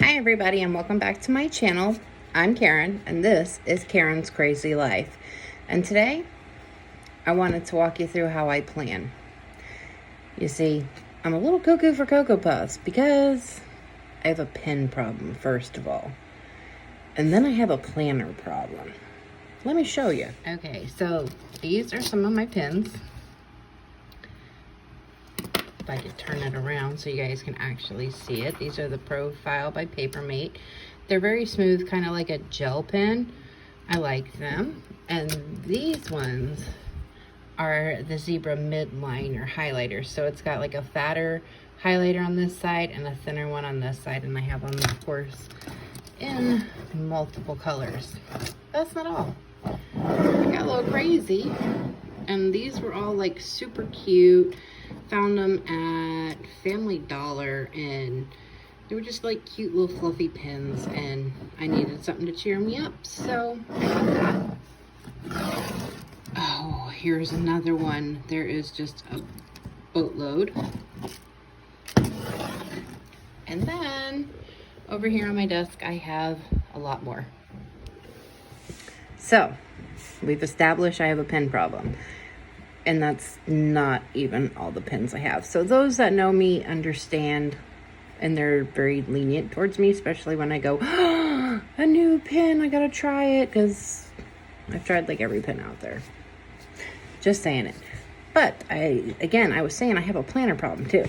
Hi everybody and welcome back to my channel. I'm Karen and this is Karen's Crazy Life. And today I wanted to walk you through how I plan. You see, I'm a little cuckoo for Cocoa Puffs because I have a pen problem first of all. And then I have a planner problem. Let me show you. Okay, so these are some of my pens. I could turn it around so you guys can actually see it. These are the Profile by Papermate. They're very smooth, kind of like a gel pen. I like them. And these ones are the Zebra Midliner highlighters. So it's got like a fatter highlighter on this side and a thinner one on this side. And I have them, of course, in multiple colors. That's not all. I got a little crazy. And these were all like super cute. Found them at Family Dollar and they were just like cute little fluffy pens and I needed something to cheer me up, so I got that. Oh, here's another one. There is just a boatload. And then over here on my desk I have a lot more. So we've established I have a pen problem. And that's not even all the pens I have. So those that know me understand, and they're very lenient towards me, especially when I go, oh, a new pen, I gotta try it, because I've tried like every pen out there. Just saying it. But I was saying I have a planner problem too.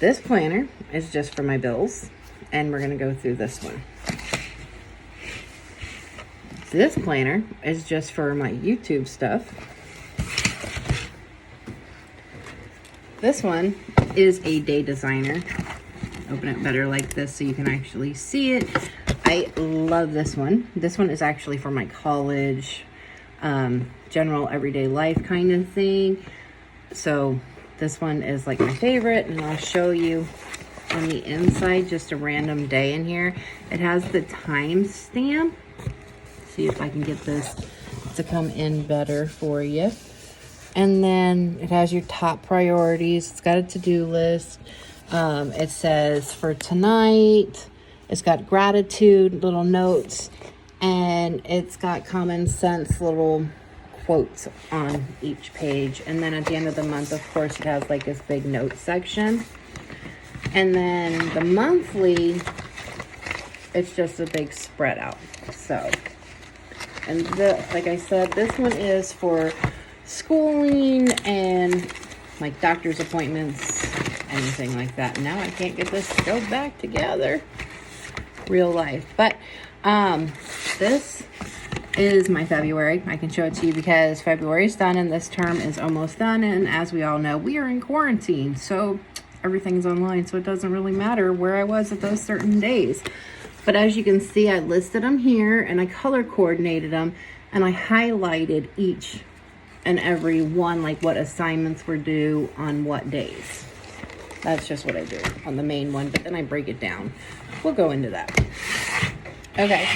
This planner is just for my bills, and we're gonna go through this one. This planner is just for my YouTube stuff. This one is a day designer. Open it better like this so you can actually see it. I love this one. This one is actually for my college, general everyday life kind of thing. So this one is like my favorite, and I'll show you on the inside just a random day in here. It has the time stamp. See if I can get this to come in better for you. And then it has your top priorities. It's got a to-do list. It says for tonight. It's got gratitude, little notes, and it's got common sense little quotes on each page. And then at the end of the month, of course, it has like this big note section. And then the monthly, it's just a big spread out. So. And like I said, this one is for schooling and like doctor's appointments, anything like that. Now I can't get this to go back together. Real life. But this is my February. I can show it to you because February is done and this term is almost done. And as we all know, we are in quarantine. So everything's online. So it doesn't really matter where I was at those certain days. But as you can see, I listed them here and I color coordinated them and I highlighted each and every one, like what assignments were due on what days. That's just what I do on the main one, but then I break it down. We'll go into that. Okay.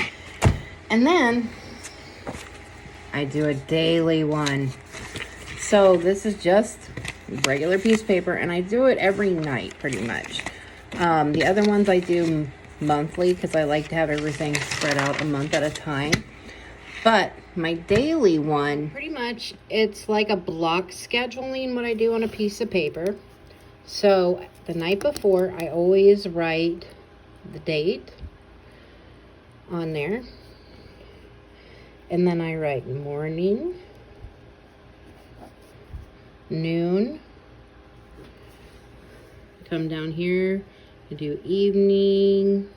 And then I do a daily one. So this is just a regular piece of paper and I do it every night pretty much. The other ones I do monthly because I like to have everything spread out a month at a time. But my daily one, pretty much it's like a block scheduling what I do on a piece of paper. So the night before I always write the date on there. And then I write morning, noon, come down here, I do evening,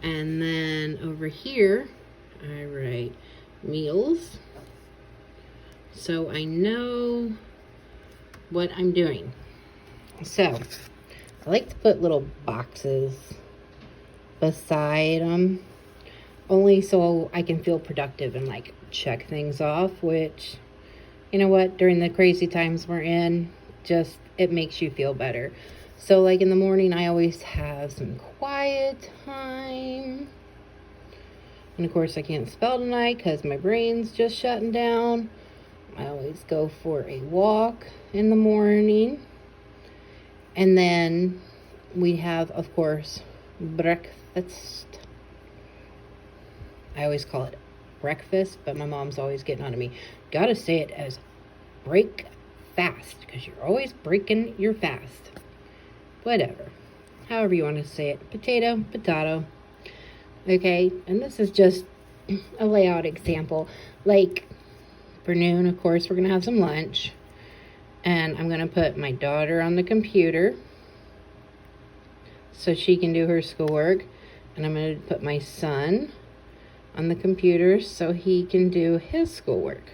and then over here I write meals so I know what I'm doing. So I like to put little boxes beside them only so I can feel productive and like check things off, which, you know what, during the crazy times we're in, just it makes you feel better. So like in the morning, I always have some quiet time. And of course, I can't spell tonight because my brain's just shutting down. I always go for a walk in the morning. And then we have, of course, breakfast. I always call it breakfast, but my mom's always getting on to me. Gotta say it as break fast, because you're always breaking your fast. Whatever. However you want to say it. Potato, potato. Okay, and this is just a layout example. Like, for noon, of course, we're going to have some lunch. And I'm going to put my daughter on the computer so she can do her schoolwork. And I'm going to put my son on the computer so he can do his schoolwork.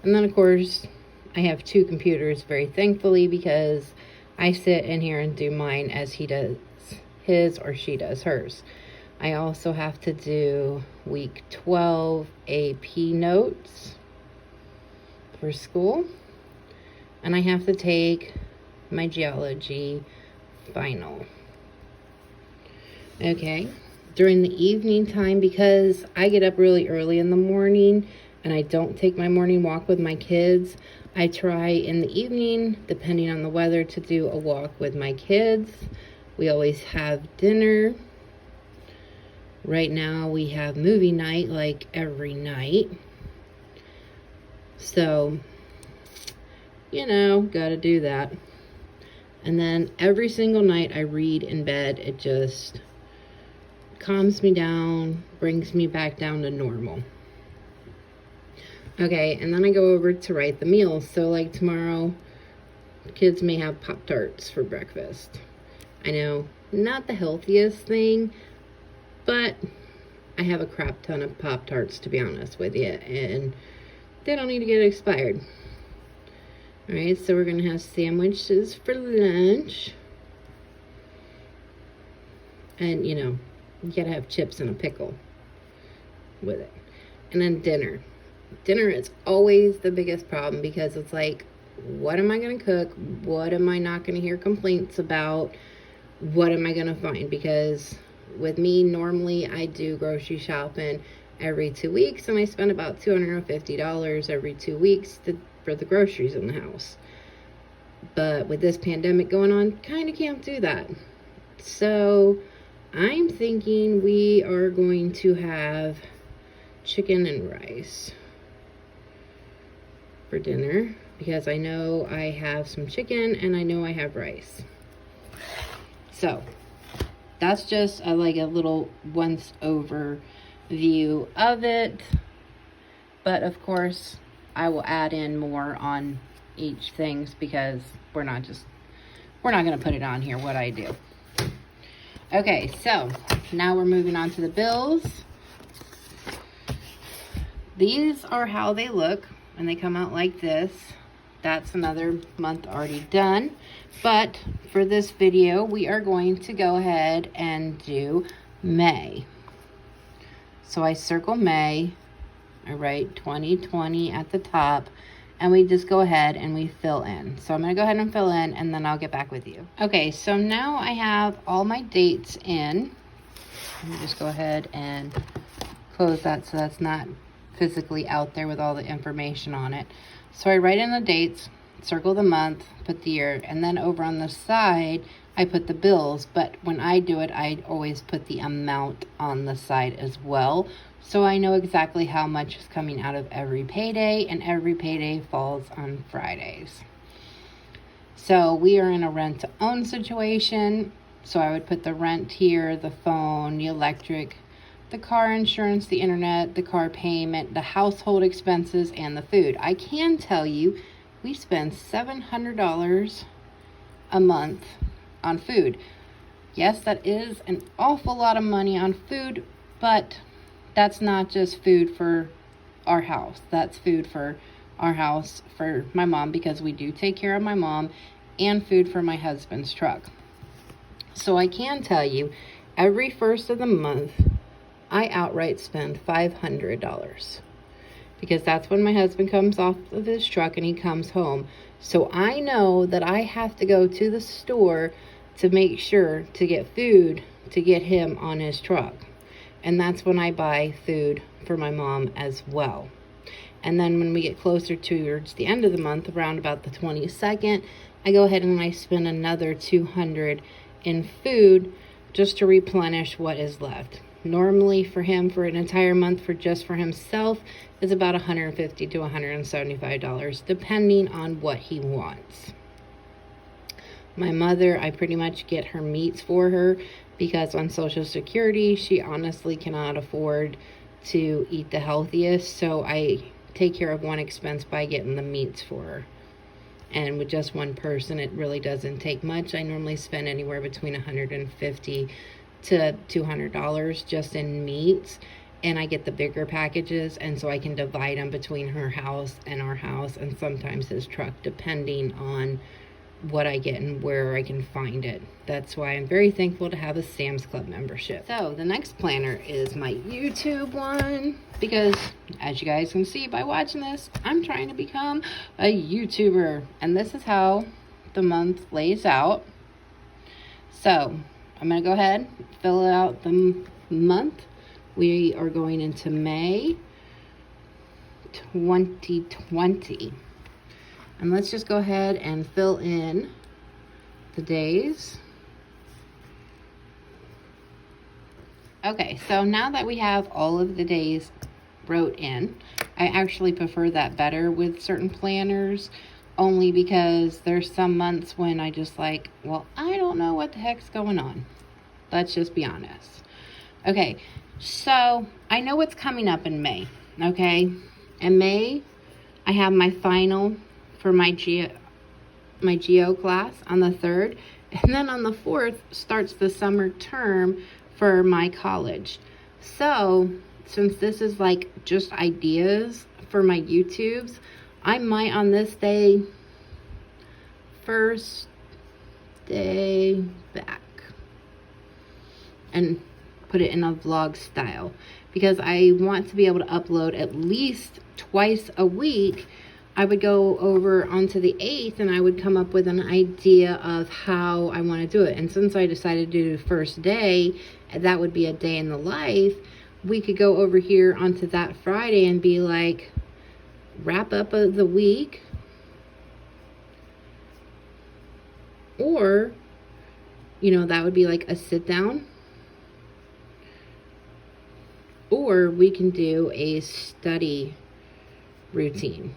And then, of course, I have 2 computers, very thankfully, because I sit in here and do mine as he does his or she does hers. I also have to do week 12 AP notes for school. And I have to take my geology final. Okay. During the evening time, because I get up really early in the morning and I don't take my morning walk with my kids, I try in the evening, depending on the weather, to do a walk with my kids. We always have dinner. Right now we have movie night like every night. So, you know, gotta do that. And then every single night I read in bed. It just calms me down, brings me back down to normal. Okay, and then I go over to write the meals. So like tomorrow, kids may have Pop-Tarts for breakfast. I know, not the healthiest thing, but I have a crap ton of Pop-Tarts, to be honest with you, and they don't need to get expired. Alright, so we're going to have sandwiches for lunch. And, you know, you gotta have chips and a pickle with it. And then dinner. Dinner is always the biggest problem, because it's like, what am I going to cook? What am I not going to hear complaints about? What am I going to find? Because with me, normally I do grocery shopping every 2 weeks, and I spend about $250 every 2 weeks for the groceries in the house. But with this pandemic going on, kind of can't do that. So I'm thinking we are going to have chicken and rice for dinner, because I know I have some chicken and I know I have rice. So that's just a little once over view of it. But of course, I will add in more on each things, because we're not going to put it on here what I do. Okay, so now we're moving on to the bills. These are how they look, and they come out like this. That's another month already done. But for this video, we are going to go ahead and do May. So I circle May. I write 2020 at the top, and we just go ahead and we fill in. So I'm going to go ahead and fill in, and then I'll get back with you. Okay, so now I have all my dates in. Let me just go ahead and close that so that's not physically out there with all the information on it. So I write in the dates, circle the month, put the year, and then over on the side I put the bills. But when I do it, I always put the amount on the side as well, so I know exactly how much is coming out of every payday, and every payday falls on Fridays. So we are in a rent-to-own situation, so I would put the rent here, the phone, the electric, the car insurance, the internet, the car payment, the household expenses, and the food. I can tell you, we spend $700 a month on food. Yes, that is an awful lot of money on food, but that's not just food for our house. That's food for our house for my mom, because we do take care of my mom, and food for my husband's truck. So I can tell you, every first of the month, I outright spend $500, because that's when my husband comes off of his truck and he comes home. So I know that I have to go to the store to make sure to get food to get him on his truck. And that's when I buy food for my mom as well. And then when we get closer towards the end of the month, around about the 22nd, I go ahead and I spend another $250 in food just to replenish what is left. Normally for him, for an entire month, for himself, is about $150 to $175, depending on what he wants. My mother, I pretty much get her meats for her because on Social Security, she honestly cannot afford to eat the healthiest. So I take care of one expense by getting the meats for her. And with just one person, it really doesn't take much. I normally spend anywhere between $150 to $200 just in meats. And I get the bigger packages, and so I can divide them between her house and our house, and sometimes his truck, depending on what I get and where I can find it. That's why I'm very thankful to have a Sam's Club membership. So the next planner is my YouTube one, because as you guys can see by watching this, I'm trying to become a YouTuber, and this is how the month lays out. So I'm gonna go ahead, fill out the month. We are going into May 2020. And let's just go ahead and fill in the days. Okay, so now that we have all of the days wrote in, I actually prefer that better with certain planners, only because there's some months when I just like, well, I don't know what the heck's going on. Let's just be honest. Okay, so I know what's coming up in May, okay? In May, I have my final for my Geo class on the 3rd, and then on the 4th starts the summer term for my college. So since this is like just ideas for my YouTubes, I might on this day, first day back, and put it in a vlog style, because I want to be able to upload at least twice a week. I would go over onto the 8th and I would come up with an idea of how I want to do it. And since I decided to do the first day, that would be a day in the life, we could go over here onto that Friday and be like, wrap up of the week. Or, you know, that would be like a sit down. Or we can do a study routine.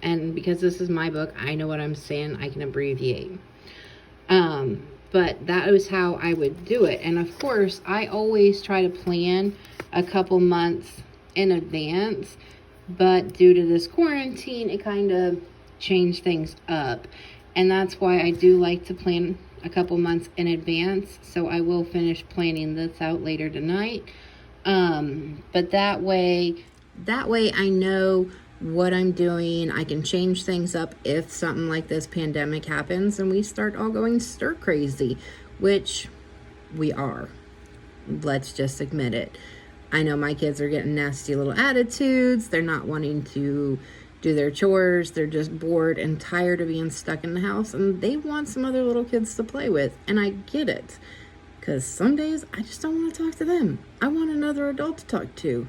And because this is my book, I know what I'm saying. I can abbreviate. But that was how I would do it. And of course, I always try to plan a couple months in advance. But due to this quarantine, it kind of changed things up. And that's why I do like to plan a couple months in advance. So I will finish planning this out later tonight. But that way I know what I'm doing. I can change things up if something like this pandemic happens and we start all going stir crazy, which we are. Let's just admit it. I know my kids are getting nasty little attitudes. They're not wanting to do their chores. They're just bored and tired of being stuck in the house, and they want some other little kids to play with. And I get it, because some days I just don't want to talk to them. I want another adult to talk to.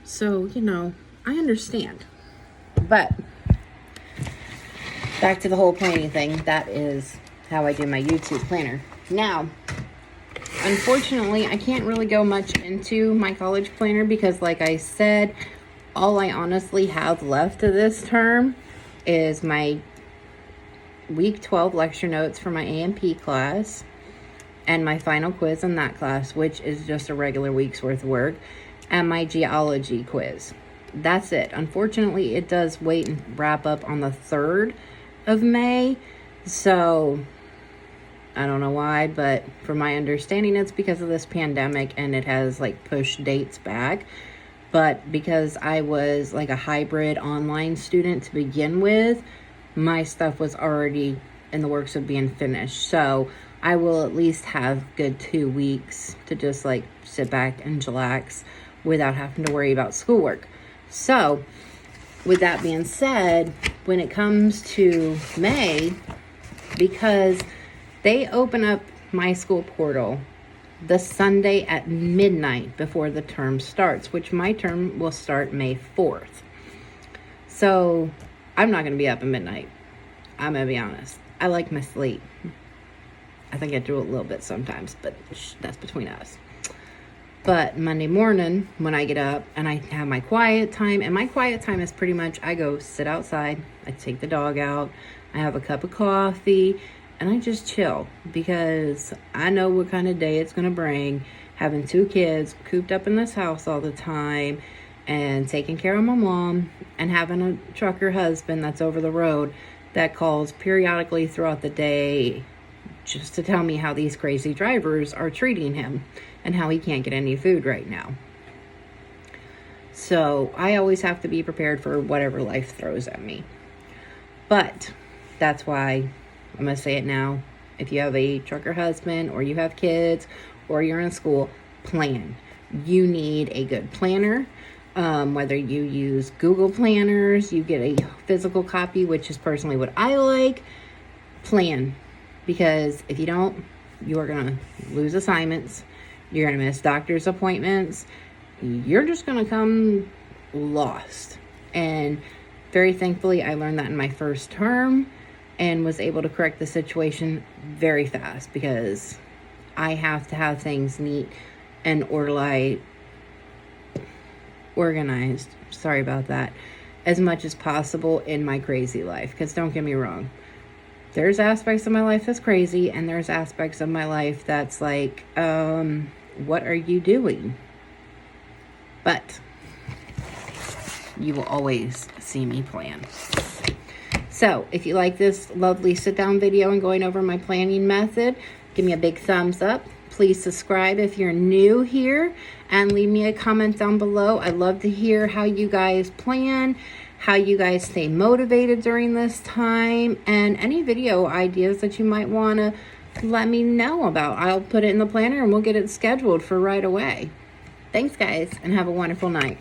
So, you know, I understand. But back to the whole planning thing. That is how I do my YouTube planner. Now, unfortunately, I can't really go much into my college planner because, like I said, all I honestly have left of this term is my week 12 lecture notes for my A&P class and my final quiz in that class, which is just a regular week's worth of work, and my geology quiz. That's it. Unfortunately, it does wait and wrap up on the 3rd of May, so I don't know why, but from my understanding, it's because of this pandemic and it has like pushed dates back. But because I was like a hybrid online student to begin with, my stuff was already in the works of being finished. So I will at least have good 2 weeks to just like sit back and chillax without having to worry about schoolwork. So with that being said, when it comes to May, because they open up my school portal the Sunday at midnight before the term starts, which my term will start May 4th. So I'm not going to be up at midnight. I'm going to be honest. I like my sleep. I think I do a little bit sometimes, but that's between us. But Monday morning, when I get up and I have my quiet time, and my quiet time is pretty much I go sit outside, I take the dog out, I have a cup of coffee, and I just chill because I know what kind of day it's going to bring. Having 2 kids cooped up in this house all the time and taking care of my mom and having a trucker husband that's over the road that calls periodically throughout the day just to tell me how these crazy drivers are treating him and how he can't get any food right now. So I always have to be prepared for whatever life throws at me. But that's why I'm going to say it now. If you have a trucker husband or you have kids or you're in school, plan. You need a good planner. Whether you use Google planners, you get a physical copy, which is personally what I like. Plan. Because if you don't, you are going to lose assignments. You're going to miss doctor's appointments. You're just going to come lost. And very thankfully, I learned that in my first term and was able to correct the situation very fast because I have to have things neat and organized, sorry about that, as much as possible in my crazy life. Because don't get me wrong, there's aspects of my life that's crazy, and there's aspects of my life that's like, what are you doing? But you will always see me plan. So if you like this lovely sit down video and going over my planning method, give me a big thumbs up. Please subscribe if you're new here and leave me a comment down below. I love to hear how you guys plan, how you guys stay motivated during this time, and any video ideas that you might want to let me know about. I'll put it in the planner and we'll get it scheduled for right away. Thanks guys, and have a wonderful night.